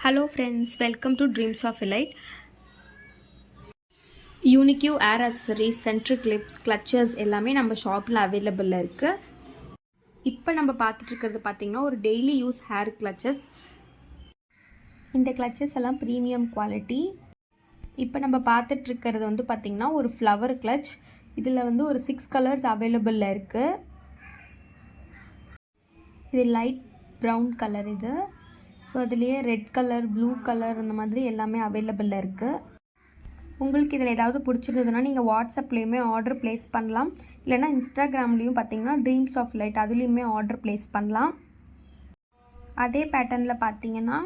Hello friends, welcome to Dreams of Elite. Unique Air Accessories, Center Clips, Clutches எல்லாமே நம்ம ஷாப்பில் அவைலபிளில் இருக்குது. இப்போ நம்ம பார்த்துட்ருக்கிறது பார்த்திங்கன்னா ஒரு டெய்லி யூஸ் ஹேர் கிளச்சஸ். இந்த கிளச்சஸ் எல்லாம் ப்ரீமியம் குவாலிட்டி. இப்போ நம்ம பார்த்துட்ருக்கிறது வந்து பார்த்திங்கன்னா ஒரு ஃப்ளவர் கிளச். இதில் வந்து ஒரு 6 கலர்ஸ் அவைலபிளில் இருக்குது. இது லைட் ப்ரௌன் கலர் இது. ஸோ அதுலேயே ரெட் கலர், ப்ளூ கலர் அந்த மாதிரி எல்லாமே அவைலபிளில் இருக்குது. உங்களுக்கு இதில் ஏதாவது பிடிச்சிருந்ததுன்னா நீங்கள் வாட்ஸ்அப்லேயுமே ஆர்டர் ப்ளேஸ் பண்ணலாம். இல்லைனா இன்ஸ்டாகிராம்லேயும் பார்த்தீங்கன்னா ட்ரீம்ஸ் ஆஃப் லைட் அதுலேயுமே ஆர்டர் ப்ளேஸ் பண்ணலாம். அதே பேட்டர்னில் பார்த்தீங்கன்னா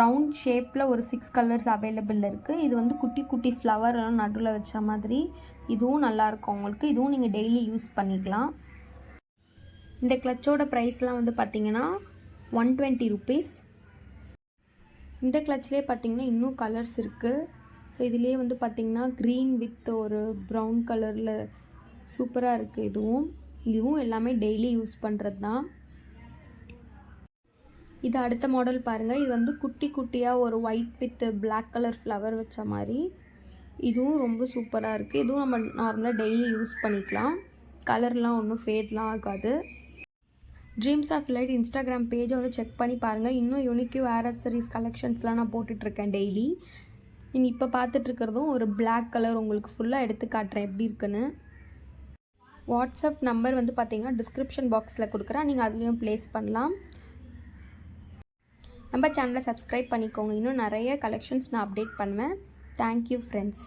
ரவுண்ட் ஷேப்பில் ஒரு 6 கலர்ஸ் அவைலபிள் இருக்குது. இது வந்து குட்டி குட்டி ஃப்ளவர்லாம் நடுவில் வச்ச மாதிரி இதுவும் நல்லாயிருக்கும் உங்களுக்கு. இதுவும் நீங்கள் டெய்லி யூஸ் பண்ணிக்கலாம். இந்த கிளச்சோட ப்ரைஸ்லாம் வந்து பார்த்திங்கன்னா 120 rupees. இந்த கிளச்லேயே பார்த்திங்கன்னா இன்னும் கலர்ஸ் இருக்குது. ஸோ இதுலேயே வந்து பார்த்திங்கன்னா க்ரீன் வித் ஒரு ப்ரௌன் கலரில் சூப்பராக இருக்குது. இதுவும் எல்லாமே டெய்லி யூஸ் பண்ணுறது தான். இது அடுத்த மாடல் பாருங்கள். இது வந்து குட்டி குட்டியாக ஒரு white with black colour flower வச்ச மாதிரி இதுவும் ரொம்ப சூப்பராக இருக்குது. இதுவும் நம்ம நார்மலாக டெய்லி யூஸ் பண்ணிக்கலாம். கலர்லாம் ஒன்றும் ஃபேட்லாம் ஆகாது. ட்ரீம்ஸ் ஆஃப் லைட் இன்ஸ்டாகிராம் பேஜை வந்து செக் பண்ணி பாருங்கள். இன்னும் யூனிக் ஏர் அக்சசரிஸ் கலெக்ஷன்ஸ்லாம் நான் போட்டுட்ருக்கேன் டெய்லி. நீங்கள் இப்போ பார்த்துட்ருக்கிறதும் ஒரு பிளாக் கலர் உங்களுக்கு ஃபுல்லாக எடுத்து காட்டுறேன் எப்படி இருக்குன்னு. வாட்ஸ்அப் நம்பர் வந்து பார்த்தீங்கன்னா டிஸ்கிரிப்ஷன் பாக்ஸில் கொடுக்குறேன். நீங்கள் அதுலேயும் ப்ளேஸ் பண்ணலாம். நம்ம சேனலை சப்ஸ்கிரைப் பண்ணிக்கோங்க. இன்னும் நிறைய கலெக்ஷன்ஸ் நான் அப்டேட் பண்ணுவேன். Thank you friends.